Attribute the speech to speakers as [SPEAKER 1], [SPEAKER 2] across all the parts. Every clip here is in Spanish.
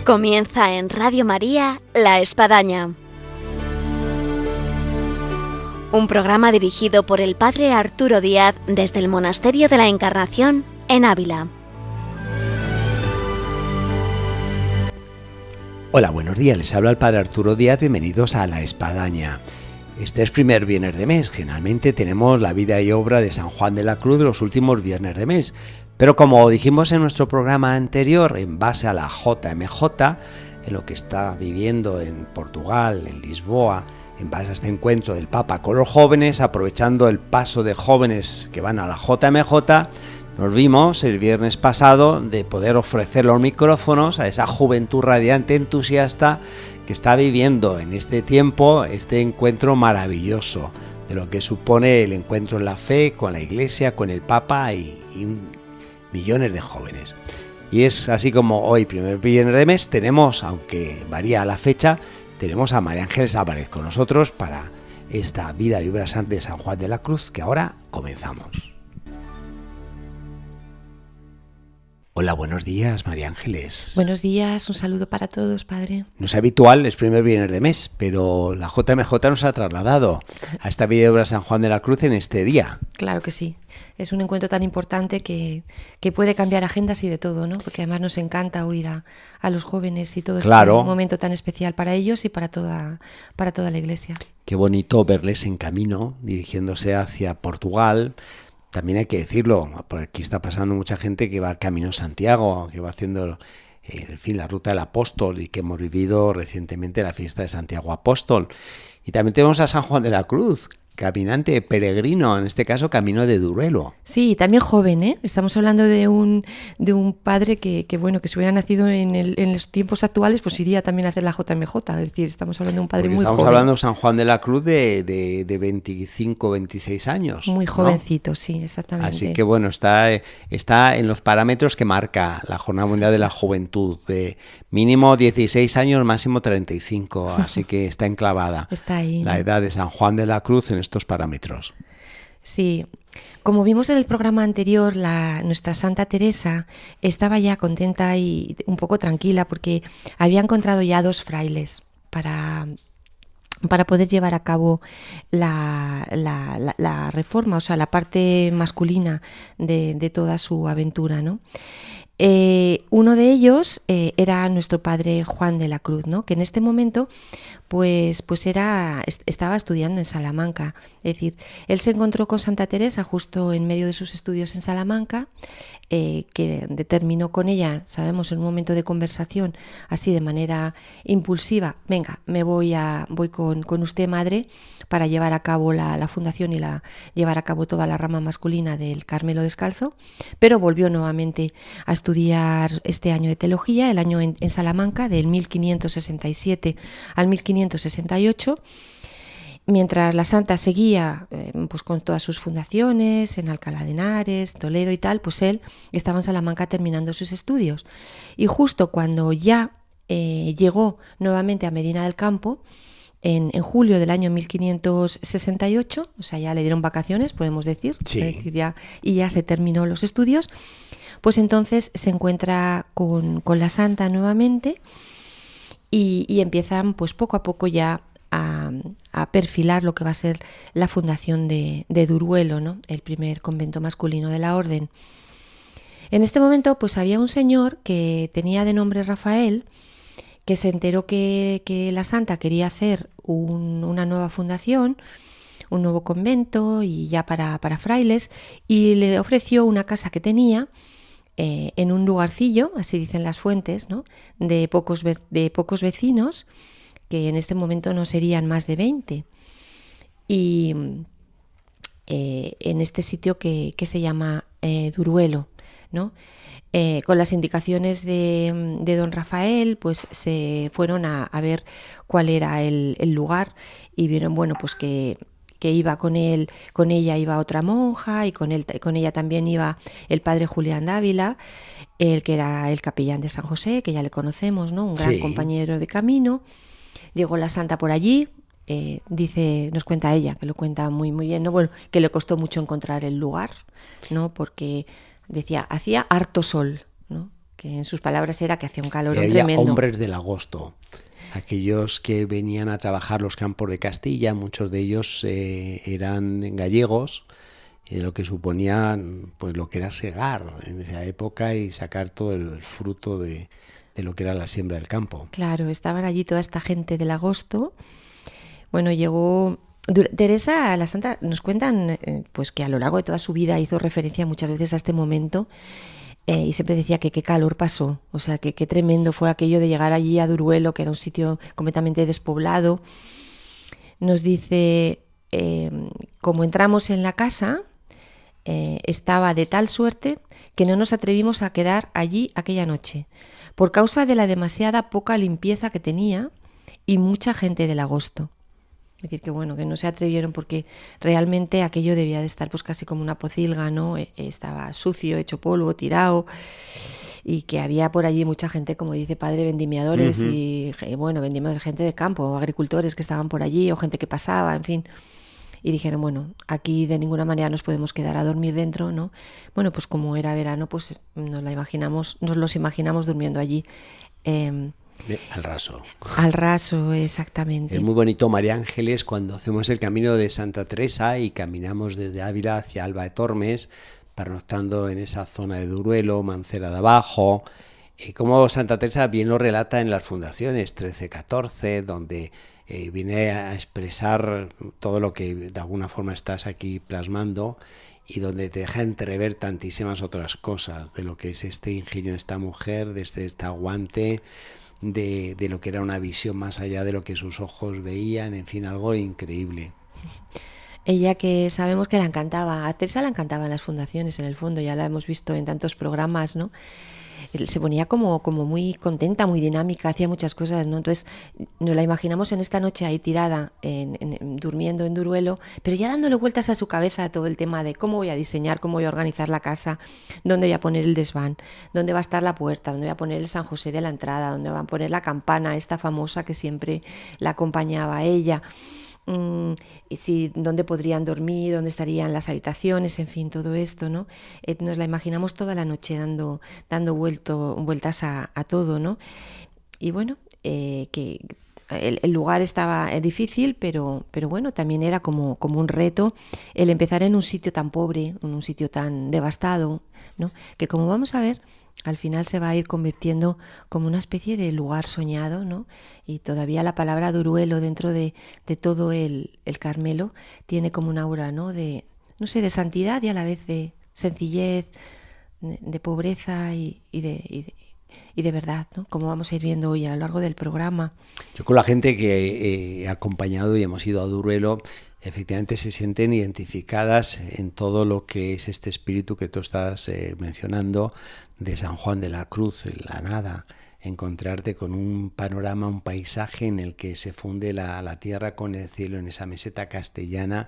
[SPEAKER 1] Comienza en Radio María La Espadaña, un programa dirigido por el Padre Arturo Díaz desde el Monasterio de la Encarnación en Ávila.
[SPEAKER 2] Hola, buenos días, les habla el Padre Arturo Díaz, bienvenidos a La Espadaña. Este es primer viernes de mes, generalmente tenemos la vida y obra de San Juan de la Cruz de los últimos viernes de mes, pero como dijimos en nuestro programa anterior, en base a la JMJ, en lo que está viviendo en Portugal, en Lisboa, en base a este encuentro del Papa con los jóvenes, aprovechando el paso de jóvenes que van a la JMJ, nos vimos el viernes pasado de poder ofrecer los micrófonos a esa juventud radiante, entusiasta, que está viviendo en este tiempo este encuentro maravilloso de lo que supone el encuentro en la fe con la Iglesia, con el Papa y millones de jóvenes. Y es así como hoy, primer viernes de mes, tenemos, aunque varía la fecha, tenemos a María Ángeles Álvarez con nosotros para esta vida y obra santa de San Juan de la Cruz, que ahora comenzamos. Hola, buenos días, María Ángeles.
[SPEAKER 3] Buenos días, un saludo para todos, Padre.
[SPEAKER 2] No es habitual, es primer viernes de mes, pero la JMJ nos ha trasladado a esta vida y obra San Juan de la Cruz en este día.
[SPEAKER 3] Claro que sí, es un encuentro tan importante que puede cambiar agendas y de todo, ¿no? Porque además nos encanta oír a los jóvenes y todo
[SPEAKER 2] Claro.
[SPEAKER 3] este momento tan especial para ellos y para toda la Iglesia.
[SPEAKER 2] Qué bonito verles en camino, dirigiéndose hacia Portugal. También hay que decirlo, por aquí está pasando mucha gente que va camino a Santiago, que va haciendo, en fin, la ruta del apóstol y que hemos vivido recientemente la fiesta de Santiago Apóstol. Y también tenemos a San Juan de la Cruz, caminante, peregrino, en este caso camino de Duruelo.
[SPEAKER 3] Sí, también joven, ¿eh? Estamos hablando de un padre que bueno, que si hubiera nacido en los tiempos actuales, pues iría también a hacer la JMJ, es decir, estamos hablando de un padre muy joven.
[SPEAKER 2] Estamos hablando de San Juan de la Cruz de 25, 26 años.
[SPEAKER 3] Muy
[SPEAKER 2] ¿no?
[SPEAKER 3] jovencito, sí, exactamente.
[SPEAKER 2] Así que bueno, está en los parámetros que marca la Jornada Mundial de la Juventud, de mínimo 16 años, máximo 35, así que está enclavada.
[SPEAKER 3] Está ahí,
[SPEAKER 2] la
[SPEAKER 3] ¿no?
[SPEAKER 2] edad de San Juan de la Cruz en estos parámetros.
[SPEAKER 3] Sí, como vimos en el programa anterior, nuestra Santa Teresa estaba ya contenta y un poco tranquila porque había encontrado ya 2 frailes para poder llevar a cabo la reforma, o sea, la parte masculina de toda su aventura, ¿no? Uno de ellos era nuestro padre Juan de la Cruz, ¿no? Que en este momento pues estaba estudiando en Salamanca. Es decir, él se encontró con Santa Teresa justo en medio de sus estudios en Salamanca, que determinó con ella, sabemos, en un momento de conversación, así de manera impulsiva: venga, voy con usted, madre, para llevar a cabo la fundación y llevar a cabo toda la rama masculina del Carmelo Descalzo. Pero volvió nuevamente a estudiar este año de teología, el año en Salamanca, del 1567 al 1568, mientras la santa seguía pues con todas sus fundaciones en Alcalá de Henares, Toledo y tal, pues él estaba en Salamanca terminando sus estudios. Y justo cuando ya llegó nuevamente a Medina del Campo, en julio del año 1568, o sea, ya le dieron vacaciones, podemos decir,
[SPEAKER 2] sí.
[SPEAKER 3] Es decir, ya se terminó los estudios, pues entonces se encuentra con la santa nuevamente y empiezan pues poco a poco ya a perfilar lo que va a ser la fundación de Duruelo, ¿no? El primer convento masculino de la orden. En este momento pues había un señor que tenía de nombre Rafael, que se enteró que la santa quería hacer una nueva fundación, un nuevo convento y ya para frailes, y le ofreció una casa que tenía en un lugarcillo, así dicen las fuentes, ¿no? de pocos vecinos, que en este momento no serían más de 20. Y en este sitio que se llama Duruelo, ¿no? Con las indicaciones de don Rafael, pues se fueron a ver cuál era el lugar y vieron, bueno, pues que iba con ella iba otra monja, y con ella también iba el padre Julián Dávila, el que era el capellán de San José, que ya le conocemos, ¿no? Un gran compañero de camino. Llegó la santa por allí, nos cuenta ella, que lo cuenta muy muy bien, ¿no? Bueno, que le costó mucho encontrar el lugar, ¿no? Porque decía, hacía harto sol, ¿no? que en sus palabras era que hacía un calor
[SPEAKER 2] había
[SPEAKER 3] tremendo.
[SPEAKER 2] Hombres del agosto, aquellos que venían a trabajar los campos de Castilla, muchos de ellos eran gallegos, lo que suponía pues lo que era segar en esa época y sacar todo el fruto de lo que era la siembra del campo.
[SPEAKER 3] Claro, estaban allí toda esta gente del agosto. Bueno, llegó Teresa, la Santa, nos cuentan pues que a lo largo de toda su vida hizo referencia muchas veces a este momento y siempre decía que qué calor pasó, o sea, que qué tremendo fue aquello de llegar allí a Duruelo, que era un sitio completamente despoblado. Nos dice, como entramos en la casa, estaba de tal suerte que no nos atrevimos a quedar allí aquella noche, por causa de la demasiada poca limpieza que tenía y mucha gente del agosto. Es decir, que bueno, que no se atrevieron porque realmente aquello debía de estar pues casi como una pocilga, ¿no? Estaba sucio, hecho polvo, tirado, y que había por allí mucha gente, como dice padre, vendimiadores y bueno, vendimiadores, gente de campo, agricultores que estaban por allí o gente que pasaba, en fin. Y dijeron, bueno, aquí de ninguna manera nos podemos quedar a dormir dentro, ¿no? Bueno, pues como era verano, pues nos los imaginamos durmiendo allí.
[SPEAKER 2] Al raso.
[SPEAKER 3] Al raso, exactamente.
[SPEAKER 2] Es muy bonito, María Ángeles, cuando hacemos el camino de Santa Teresa y caminamos desde Ávila hacia Alba de Tormes, pernoctando en esa zona de Duruelo, Mancera de Abajo, como Santa Teresa bien lo relata en las fundaciones 13-14, donde viene a expresar todo lo que de alguna forma estás aquí plasmando y donde te deja entrever tantísimas otras cosas de lo que es este ingenio de esta mujer, desde este aguante, de lo que era una visión más allá de lo que sus ojos veían, en fin, algo increíble.
[SPEAKER 3] Ella, que sabemos que la encantaba, a Teresa la encantaban las fundaciones, en el fondo, ya la hemos visto en tantos programas, ¿no? Se ponía como muy contenta, muy dinámica, hacía muchas cosas, ¿no? Entonces nos la imaginamos en esta noche ahí tirada, durmiendo en Duruelo, pero ya dándole vueltas a su cabeza a todo el tema de cómo voy a diseñar, cómo voy a organizar la casa, dónde voy a poner el desván, dónde va a estar la puerta, dónde voy a poner el San José de la entrada, dónde va a poner la campana, esta famosa que siempre la acompañaba a ella. Y si, dónde podrían dormir, dónde estarían las habitaciones, en fin, todo esto, ¿no? Nos la imaginamos toda la noche dando vueltas a todo, ¿no? Y bueno, que el lugar estaba difícil, pero bueno, también era como un reto el empezar en un sitio tan pobre, en un sitio tan devastado, ¿no? Que como vamos a ver, al final se va a ir convirtiendo como una especie de lugar soñado, ¿no? Y todavía la palabra Duruelo dentro de todo el Carmelo tiene como un aura, ¿no? De santidad y a la vez de sencillez, de pobreza y de verdad, ¿no? Como vamos a ir viendo hoy a lo largo del programa.
[SPEAKER 2] Yo con la gente que he acompañado y hemos ido a Duruelo, efectivamente se sienten identificadas en todo lo que es este espíritu que tú estás mencionando de San Juan de la Cruz, en la nada, encontrarte con un panorama, un paisaje en el que se funde la tierra con el cielo, en esa meseta castellana,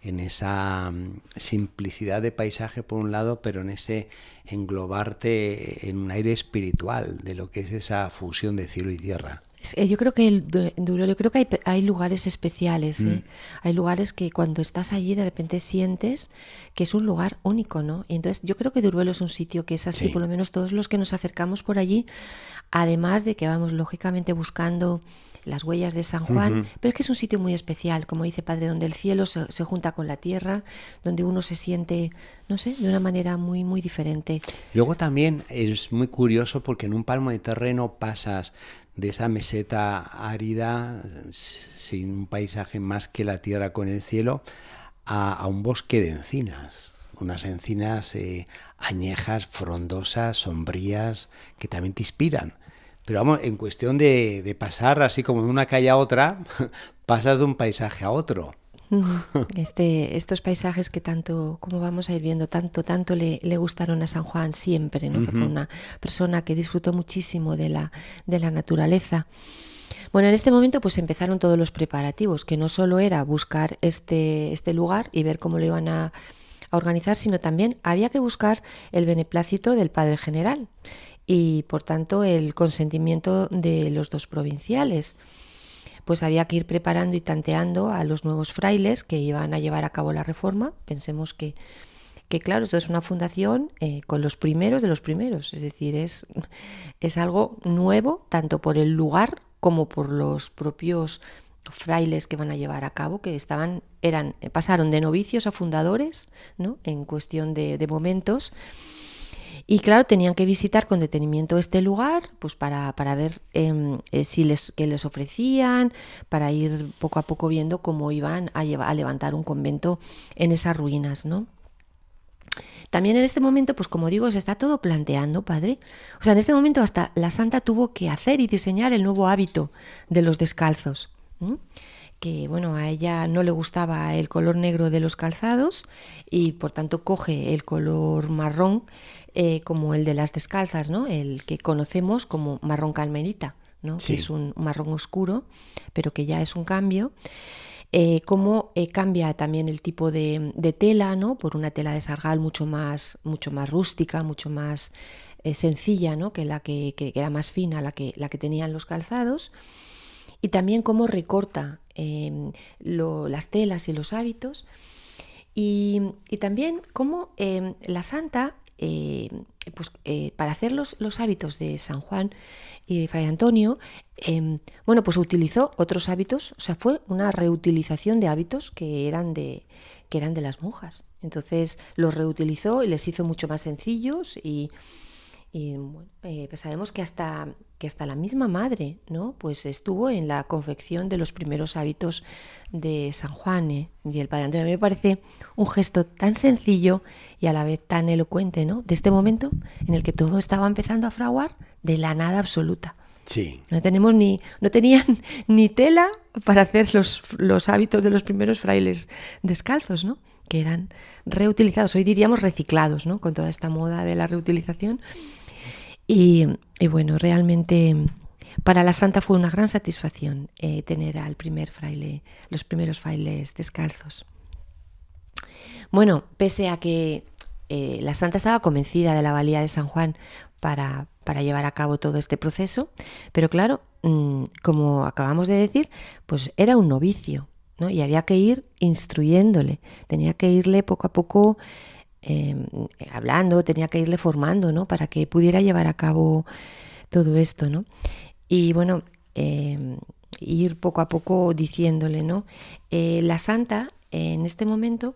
[SPEAKER 2] en esa simplicidad de paisaje por un lado, pero en ese englobarte en un aire espiritual de lo que es esa fusión de cielo y tierra.
[SPEAKER 3] Yo creo que yo creo que hay lugares especiales, ¿eh? Hay lugares que cuando estás allí de repente sientes que es un lugar único, ¿no? Y entonces yo creo que Duruelo es un sitio que es así, sí. Por lo menos todos los que nos acercamos por allí, además de que vamos lógicamente buscando las huellas de San Juan, pero es que es un sitio muy especial, como dice Padre, donde el cielo se junta con la tierra, donde uno se siente, no sé, de una manera muy, muy diferente.
[SPEAKER 2] Luego también es muy curioso porque en un palmo de terreno pasas de esa meseta árida, sin un paisaje más que la tierra con el cielo, a un bosque de encinas, unas encinas añejas, frondosas, sombrías, que también te inspiran. Pero vamos, en cuestión de pasar así como de una calle a otra, pasas de un paisaje a otro.
[SPEAKER 3] Estos paisajes que tanto, como vamos a ir viendo, tanto le gustaron a San Juan siempre, ¿no? Que fue una persona que disfrutó muchísimo de la naturaleza. Bueno, en este momento pues empezaron todos los preparativos, que no solo era buscar este lugar y ver cómo lo iban a organizar, sino también había que buscar el beneplácito del padre general y, por tanto, el consentimiento de los dos provinciales. Pues había que ir preparando y tanteando a los nuevos frailes que iban a llevar a cabo la reforma. Pensemos que que claro, esto es una fundación con los primeros de los primeros, es decir, es algo nuevo tanto por el lugar como por los propios frailes que van a llevar a cabo, que pasaron de novicios a fundadores, ¿no? En cuestión de momentos. Y claro, tenían que visitar con detenimiento este lugar, pues para ver qué les ofrecían, para ir poco a poco viendo cómo iban a levantar un convento en esas ruinas, ¿no? También en este momento, pues como digo, se está todo planteando, padre. O sea, en este momento hasta la santa tuvo que hacer y diseñar el nuevo hábito de los descalzos, ¿m? Que bueno, a ella no le gustaba el color negro de los calzados y por tanto coge el color marrón como el de las descalzas, ¿no? El que conocemos como marrón carmelita, ¿no? Sí. Que es un marrón oscuro, pero que ya es un cambio. Cómo cambia también el tipo de tela, ¿no? Por una tela de sargal mucho más rústica, mucho más sencilla, ¿no? Que la que era más fina, la que tenían los calzados. Y también cómo recorta las telas y los hábitos. Y también cómo la santa, para hacer los hábitos de San Juan y Fray Antonio, pues utilizó otros hábitos, o sea, fue una reutilización de hábitos que eran de las monjas. Entonces los reutilizó y les hizo mucho más sencillos y pues sabemos que hasta la misma madre, ¿no? Pues estuvo en la confección de los primeros hábitos de San Juan y el Padre Antonio. A mí me parece un gesto tan sencillo y a la vez tan elocuente, ¿no? De este momento en el que todo estaba empezando a fraguar de la nada absoluta.
[SPEAKER 2] Sí.
[SPEAKER 3] No tenían ni tela para hacer los hábitos de los primeros frailes descalzos, ¿no? Que eran reutilizados, hoy diríamos reciclados, ¿no? Con toda esta moda de la reutilización. Y bueno, realmente para la santa fue una gran satisfacción tener al los primeros frailes descalzos. Bueno, pese a que la santa estaba convencida de la valía de San Juan para llevar a cabo todo este proceso, pero claro, como acabamos de decir, pues era un novicio, ¿no? Y había que ir instruyéndole, tenía que irle poco a poco hablando, tenía que irle formando, ¿no? Para que pudiera llevar a cabo todo esto, ¿no? Y bueno, ir poco a poco diciéndole, ¿no? La santa en este momento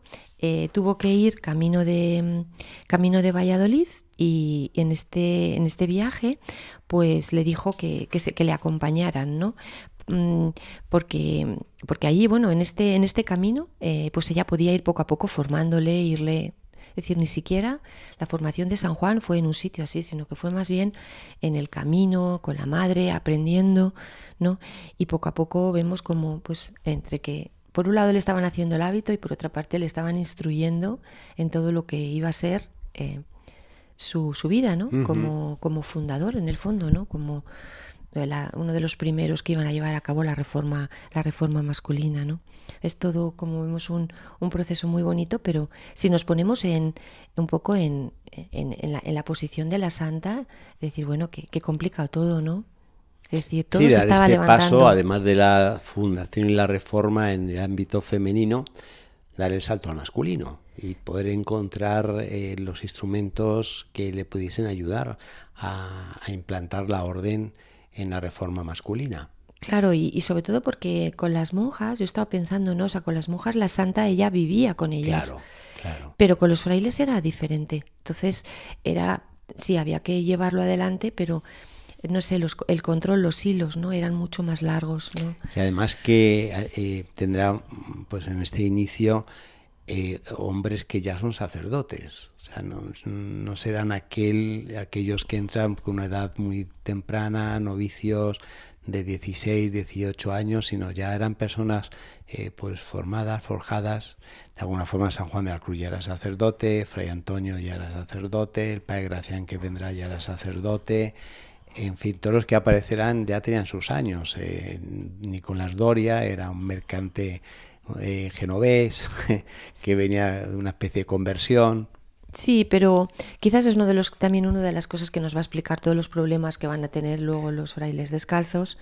[SPEAKER 3] tuvo que ir camino de Valladolid y en este viaje pues le dijo que le acompañaran, ¿no? Porque allí, bueno, en este camino pues ella podía ir poco a poco formándole, es decir, ni siquiera la formación de San Juan fue en un sitio así, sino que fue más bien en el camino, con la madre, aprendiendo, ¿no? Y poco a poco vemos como, pues, entre que por un lado le estaban haciendo el hábito y por otra parte le estaban instruyendo en todo lo que iba a ser su vida, ¿no? Uh-huh. Como fundador, en el fondo, ¿no? Como uno de los primeros que iban a llevar a cabo la reforma masculina, ¿no? Es todo, como vemos, un proceso muy bonito, pero si nos ponemos un poco en la posición de la santa, es decir, bueno, que complicado todo, ¿no? Es decir, todo se estaba levantando.
[SPEAKER 2] Paso, además de la fundación y la reforma en el ámbito femenino, dar el salto al masculino y poder encontrar los instrumentos que le pudiesen ayudar a implantar la orden en la reforma masculina.
[SPEAKER 3] Claro, y sobre todo porque con las monjas, yo estaba pensando, ¿no? O sea, con las monjas la santa, ella vivía con ellas.
[SPEAKER 2] Claro.
[SPEAKER 3] Pero con los frailes era diferente. Entonces, sí, había que llevarlo adelante, pero no sé, el control, los hilos, ¿no? Eran mucho más largos, ¿no?
[SPEAKER 2] Y además que tendrá, pues en este inicio, hombres que ya son sacerdotes, o sea, no serán aquellos que entran con una edad muy temprana, novicios de 16, 18 años, sino ya eran personas pues formadas, forjadas. De alguna forma San Juan de la Cruz ya era sacerdote, Fray Antonio ya era sacerdote, el Padre Gracián que vendrá ya era sacerdote. En fin, todos los que aparecerán ya tenían sus años. Nicolás Doria era un mercante genovés que venía de una especie de conversión.
[SPEAKER 3] Sí, pero quizás es también una de las cosas que nos va a explicar todos los problemas que van a tener luego los frailes descalzos,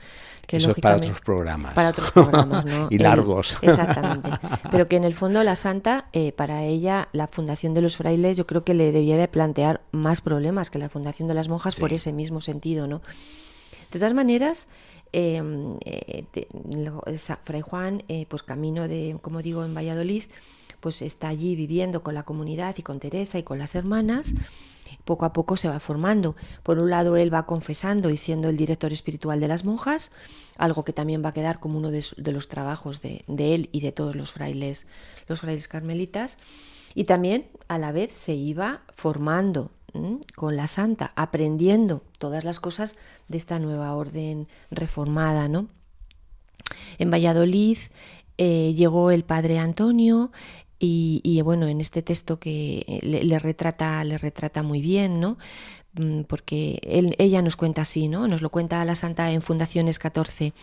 [SPEAKER 3] que
[SPEAKER 2] Eso es para
[SPEAKER 3] lógicamente
[SPEAKER 2] otros programas.
[SPEAKER 3] para otros programas, ¿no?
[SPEAKER 2] Y largos.
[SPEAKER 3] Exactamente. Pero que en el fondo la santa, para ella, la fundación de los frailes, yo creo que le debía de plantear más problemas que la fundación de las monjas,
[SPEAKER 2] Sí.
[SPEAKER 3] por ese mismo sentido, ¿no? De todas maneras, Fray Juan, pues camino de, como digo, en Valladolid, pues está allí viviendo con la comunidad y con Teresa y con las hermanas. Poco a poco se va formando. Por un lado, él va confesando y siendo el director espiritual de las monjas, algo que también va a quedar como uno de los trabajos de él y de todos los frailes carmelitas. Y también, a la vez, se iba formando con la santa, aprendiendo todas las cosas de esta nueva orden reformada, ¿no? En Valladolid llegó el padre Antonio y bueno, en este texto que le retrata muy bien, ¿no? Porque ella nos cuenta así, ¿no? Nos lo cuenta la santa en Fundaciones 14,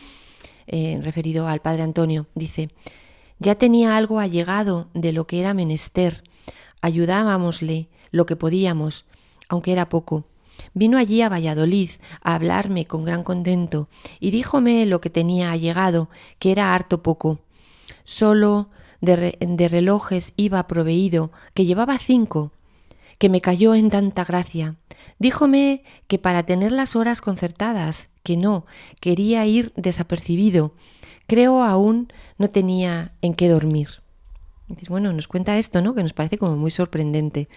[SPEAKER 3] referido al padre Antonio. Dice: ya tenía algo allegado de lo que era menester, ayudábamosle lo que podíamos, aunque era poco. Vino allí a Valladolid a hablarme con gran contento y díjome lo que tenía allegado, que era harto poco. Solo de relojes iba proveído, que llevaba 5, que me cayó en tanta gracia. Díjome que para tener las horas concertadas, que no, quería ir desapercibido. Creo aún no tenía en qué dormir. Bueno, nos cuenta esto, ¿no? Que nos parece como muy sorprendente.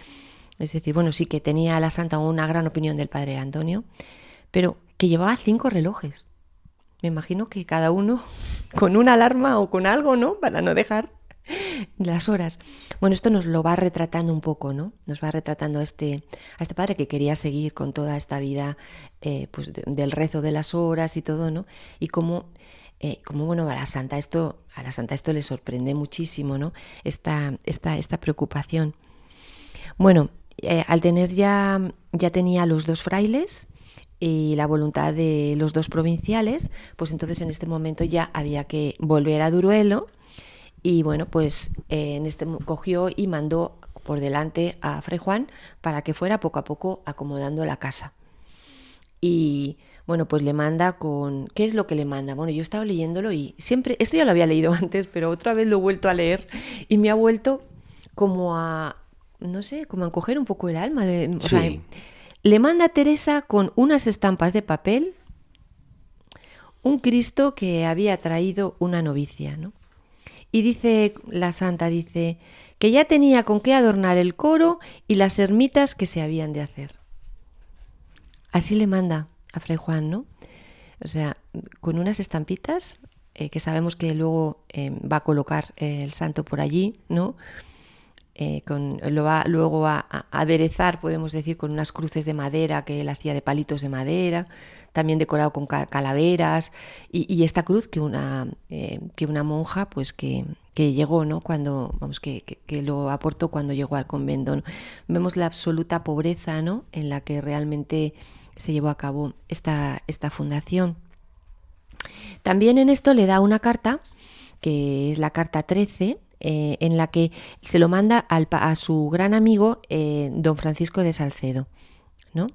[SPEAKER 3] Es decir, bueno, sí que tenía la santa una gran opinión del padre Antonio, pero que llevaba 5 relojes. Me imagino que cada uno con una alarma o con algo, ¿no? Para no dejar las horas. Bueno, esto nos lo va retratando un poco, ¿no? Nos va retratando a este padre que quería seguir con toda esta vida pues del rezo de las horas y todo, ¿no? Y cómo bueno, a la santa esto le sorprende muchísimo, ¿no? Esta preocupación. Bueno, al tener ya tenía los 2 frailes y la voluntad de los 2 provinciales, pues entonces en este momento ya había que volver a Duruelo y bueno, pues cogió y mandó por delante a Fray Juan para que fuera poco a poco acomodando la casa. Y bueno, pues le manda con... ¿Qué es lo que le manda? Bueno, yo he estado leyéndolo y siempre... Esto ya lo había leído antes, pero otra vez lo he vuelto a leer y me ha vuelto como a... no sé, como a encoger un poco el alma. O sea, le manda a Teresa con unas estampas de papel un Cristo que había traído una novicia, ¿no? Y dice la santa, dice que ya tenía con qué adornar el coro y las ermitas que se habían de hacer. Así le manda a Fray Juan, ¿no? O sea, con unas estampitas que sabemos que luego va a colocar el santo por allí, ¿no? Luego va a aderezar, podemos decir, con unas cruces de madera que él hacía de palitos de madera, también decorado con calaveras, y esta cruz que una monja pues que llegó, ¿no? Cuando que lo aportó cuando llegó al convento, ¿no? Vemos la absoluta pobreza, ¿no? En la que realmente se llevó a cabo esta fundación. También en esto le da una carta, que es la carta 13, en la que se lo manda a su gran amigo don Francisco de Salcedo, ¿no?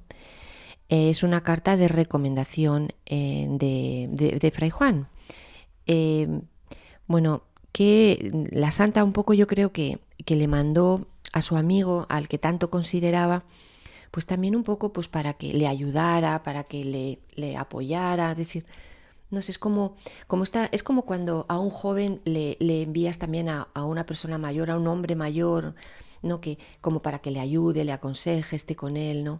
[SPEAKER 3] Es una carta de recomendación de Fray Juan. Bueno, que la santa un poco yo creo que le mandó a su amigo, al que tanto consideraba, pues también un poco pues para que le ayudara, para que le apoyara, es decir... No sé, es como cuando a un joven le envías también a una persona mayor, a un hombre mayor, ¿no? Que como para que le ayude, le aconseje, esté con él, ¿no?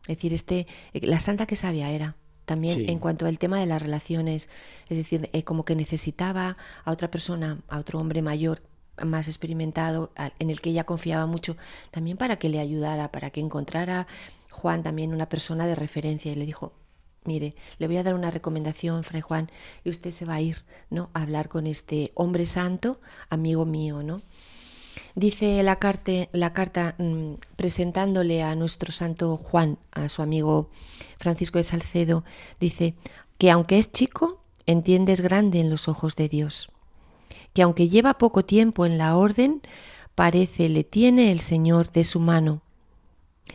[SPEAKER 3] Es decir, la santa que sabia era también sí. En cuanto al tema de las relaciones, es decir, como que necesitaba a otra persona, a otro hombre mayor, más experimentado, en el que ella confiaba mucho, también para que le ayudara, para que encontrara Juan también una persona de referencia, y le dijo: mire, le voy a dar una recomendación, Fray Juan, y usted se va a ir, ¿no? A hablar con este hombre santo, amigo mío, ¿no? Dice la carta presentándole a nuestro santo Juan, a su amigo Francisco de Salcedo, dice que aunque es chico, entiendes grande en los ojos de Dios, que aunque lleva poco tiempo en la orden, parece le tiene el Señor de su mano,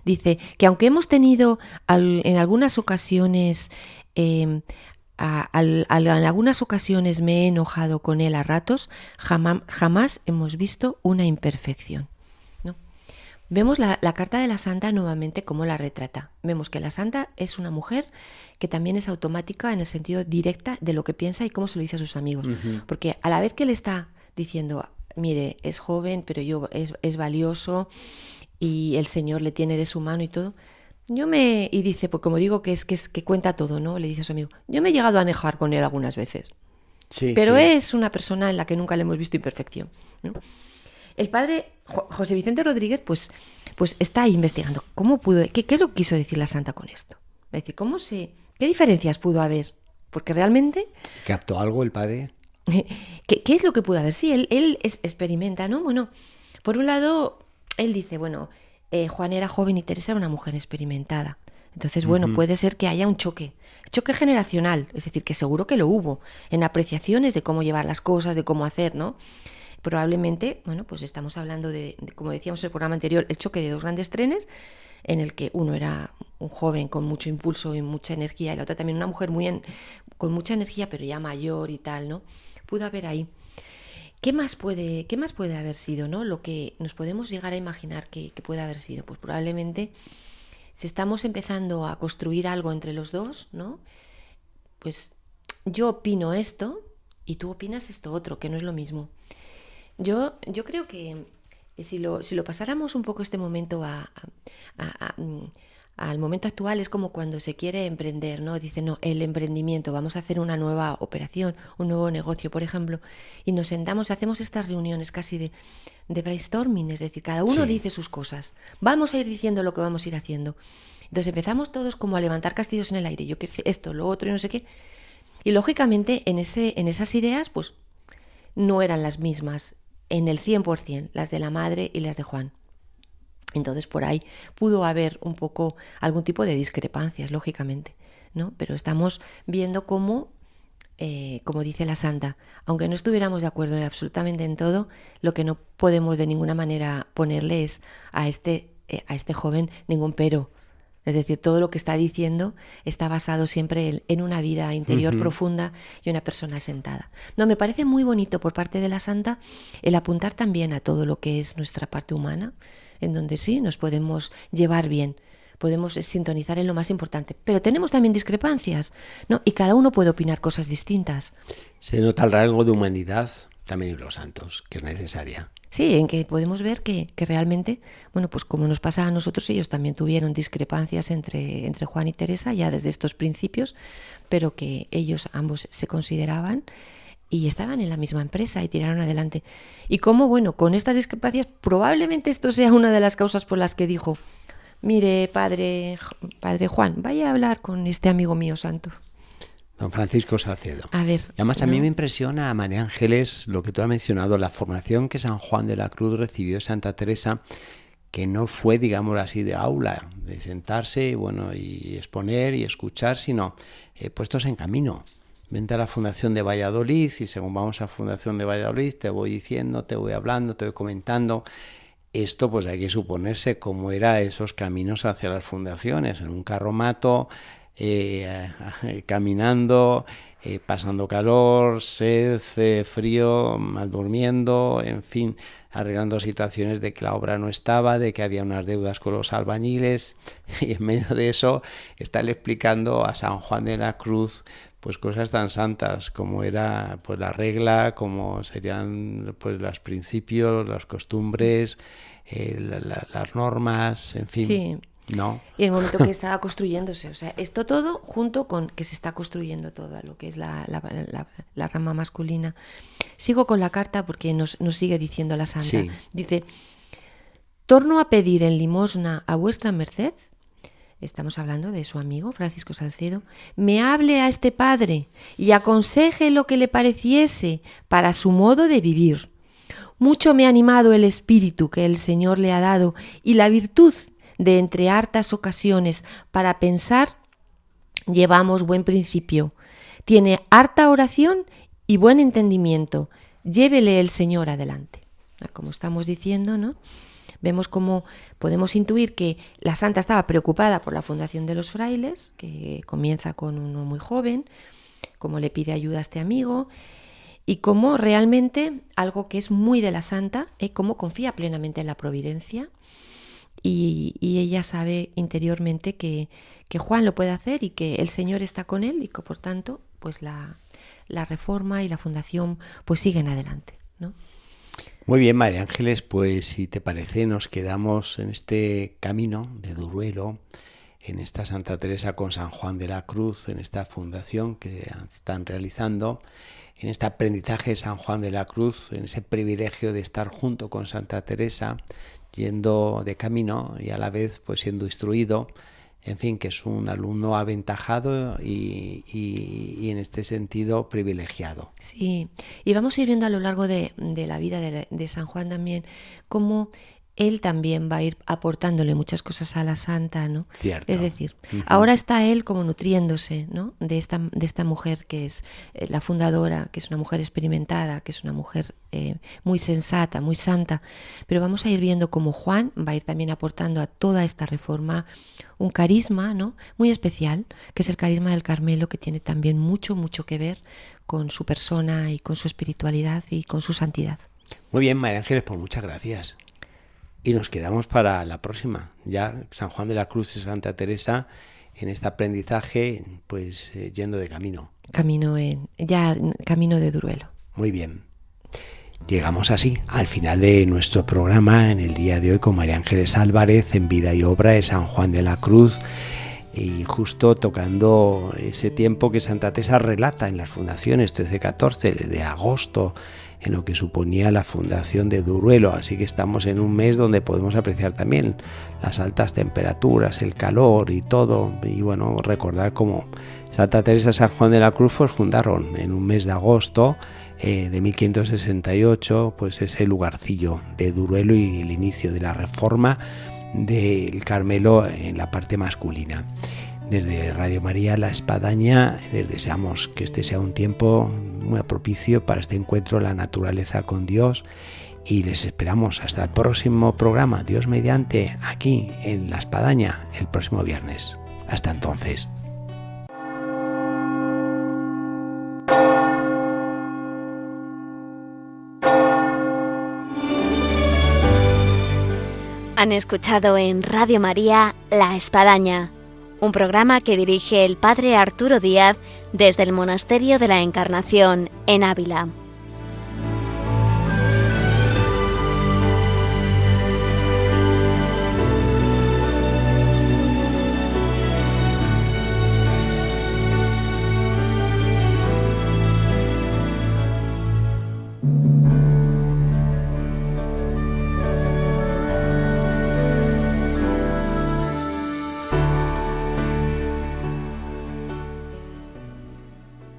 [SPEAKER 3] Dice que aunque hemos tenido en algunas ocasiones, en algunas ocasiones me he enojado con él a ratos, jamás hemos visto una imperfección, ¿no? Vemos la carta de la santa nuevamente cómo la retrata. Vemos que la santa es una mujer que también es automática en el sentido directa de lo que piensa y cómo se lo dice a sus amigos. Porque a la vez que le está diciendo, mire, es joven, pero es valioso y el Señor le tiene de su mano y todo, y dice, pues como digo, que cuenta todo, ¿no? Le dice a su amigo, yo me he llegado a enojar con él algunas veces, pero es una persona en la que nunca le hemos visto imperfección, ¿no? El padre José Vicente Rodríguez pues está ahí investigando qué es lo que quiso decir la santa con esto. Es decir, ¿qué diferencias pudo haber? Porque realmente...
[SPEAKER 2] ¿Captó algo el padre?
[SPEAKER 3] ¿Qué es lo que pudo haber? Sí, él experimenta, ¿no? Bueno, por un lado, él dice, bueno, Juan era joven y Teresa era una mujer experimentada. Entonces, bueno, puede ser que haya un choque generacional, es decir, que seguro que lo hubo, en apreciaciones de cómo llevar las cosas, de cómo hacer, ¿no? Probablemente, bueno, pues estamos hablando de, como decíamos en el programa anterior, el choque de dos grandes trenes, en el que uno era un joven con mucho impulso y mucha energía, y la otra también una mujer con mucha energía, pero ya mayor y tal, ¿no? Pudo haber ahí. ¿Qué más puede haber sido, ¿no? Lo que nos podemos llegar a imaginar que puede haber sido. Pues probablemente, si estamos empezando a construir algo entre los dos, ¿no? Pues yo opino esto y tú opinas esto otro, que no es lo mismo. Yo creo que si lo pasáramos un poco este momento al momento actual, es como cuando se quiere emprender, ¿no? Dicen, no, el emprendimiento, vamos a hacer una nueva operación, un nuevo negocio, por ejemplo, y nos sentamos, hacemos estas reuniones casi de brainstorming, es decir, cada uno dice sus cosas, vamos a ir diciendo lo que vamos a ir haciendo. Entonces empezamos todos como a levantar castillos en el aire, yo quiero decir esto, lo otro y no sé qué, y lógicamente en esas ideas, pues no eran las mismas en el 100%, las de la madre y las de Juan. Entonces por ahí pudo haber un poco algún tipo de discrepancias, lógicamente, ¿no? Pero estamos viendo cómo, como dice la santa, aunque no estuviéramos de acuerdo absolutamente en todo, lo que no podemos de ninguna manera ponerle es a este joven ningún pero. Es decir, todo lo que está diciendo está basado siempre en una vida interior profunda y una persona sentada. No, me parece muy bonito por parte de la santa el apuntar también a todo lo que es nuestra parte humana, en donde sí nos podemos llevar bien, podemos sintonizar en lo más importante, pero tenemos también discrepancias, ¿no? Y cada uno puede opinar cosas distintas.
[SPEAKER 2] Se nota el rasgo de humanidad también en los santos, que es necesaria.
[SPEAKER 3] Sí, en que podemos ver que realmente, bueno, pues como nos pasa a nosotros, ellos también tuvieron discrepancias entre Juan y Teresa ya desde estos principios, pero que ellos ambos se consideraban y estaban en la misma empresa y tiraron adelante. Y como, bueno, con estas discrepancias, probablemente esto sea una de las causas por las que dijo, mire, padre Juan, vaya a hablar con este amigo mío santo.
[SPEAKER 2] Don Francisco Salcedo.
[SPEAKER 3] A ver.
[SPEAKER 2] Y además a mí me impresiona, María Ángeles, lo que tú has mencionado, la formación que San Juan de la Cruz recibió de Santa Teresa, que no fue, digamos así, de aula, de sentarse y exponer y escuchar, sino puestos en camino. Vente a la Fundación de Valladolid y según vamos a la Fundación de Valladolid te voy diciendo, te voy hablando, te voy comentando. Esto pues hay que suponerse cómo eran esos caminos hacia las fundaciones, en un carromato, caminando, pasando calor, sed, frío, mal durmiendo, en fin, arreglando situaciones de que la obra no estaba, de que había unas deudas con los albañiles, y en medio de eso está él explicando a San Juan de la Cruz pues cosas tan santas como era pues la regla, como serían pues los principios, las costumbres, las normas, en fin.
[SPEAKER 3] Sí.
[SPEAKER 2] ¿No?
[SPEAKER 3] Y el momento que estaba construyéndose, o sea, esto todo junto con que se está construyendo todo lo que es la rama masculina. Sigo con la carta porque nos sigue diciendo la santa.
[SPEAKER 2] Sí.
[SPEAKER 3] Dice, torno a pedir en limosna a vuestra merced, estamos hablando de su amigo Francisco Salcedo, me hable a este padre y aconseje lo que le pareciese para su modo de vivir. Mucho me ha animado el espíritu que el Señor le ha dado y la virtud de entre hartas ocasiones para pensar, llevamos buen principio. Tiene harta oración y buen entendimiento. Llévele el Señor adelante. Como estamos diciendo, ¿no? vemos cómo podemos intuir que la santa estaba preocupada por la fundación de los frailes, que comienza con uno muy joven, cómo le pide ayuda a este amigo, y cómo realmente algo que es muy de la santa es cómo confía plenamente en la providencia, y ella sabe interiormente que Juan lo puede hacer y que el Señor está con él y que por tanto pues la reforma y la fundación pues siguen adelante, ¿no?
[SPEAKER 2] Muy bien, María Ángeles, pues si te parece nos quedamos en este camino de Duruelo, en esta Santa Teresa con San Juan de la Cruz, en esta fundación que están realizando, en este aprendizaje de San Juan de la Cruz, en ese privilegio de estar junto con Santa Teresa, yendo de camino y a la vez pues siendo instruido, en fin, que es un alumno aventajado y en este sentido privilegiado.
[SPEAKER 3] Sí, y vamos a ir viendo a lo largo de la vida de San Juan también cómo él también va a ir aportándole muchas cosas a la santa, ¿no?
[SPEAKER 2] Cierto.
[SPEAKER 3] Es decir, ahora está él como nutriéndose, ¿no? de esta mujer que es la fundadora, que es una mujer experimentada, que es una mujer muy sensata, muy santa, pero vamos a ir viendo cómo Juan va a ir también aportando a toda esta reforma un carisma, ¿no? Muy especial, que es el carisma del Carmelo, que tiene también mucho que ver con su persona y con su espiritualidad y con su santidad.
[SPEAKER 2] Muy bien, María Ángeles, pues muchas gracias. Y nos quedamos para la próxima, ya San Juan de la Cruz y Santa Teresa en este aprendizaje, pues yendo de camino. Camino
[SPEAKER 3] de Duruelo.
[SPEAKER 2] Muy bien. Llegamos así al final de nuestro programa en el día de hoy con María Ángeles Álvarez en Vida y Obra de San Juan de la Cruz, y justo tocando ese tiempo que Santa Teresa relata en las fundaciones 13-14 de agosto, en lo que suponía la fundación de Duruelo. Así que estamos en un mes donde podemos apreciar también las altas temperaturas, el calor y todo, y bueno, recordar cómo Santa Teresa y San Juan de la Cruz pues fundaron en un mes de agosto de 1568 pues ese lugarcillo de Duruelo y el inicio de la reforma del Carmelo en la parte masculina. Desde Radio María La Espadaña les deseamos que este sea un tiempo muy propicio para este encuentro de la naturaleza con Dios, y les esperamos hasta el próximo programa, Dios mediante, aquí en La Espadaña el próximo viernes. Hasta entonces.
[SPEAKER 1] Han escuchado en Radio María La Espadaña, un programa que dirige el padre Arturo Díaz desde el Monasterio de la Encarnación en Ávila.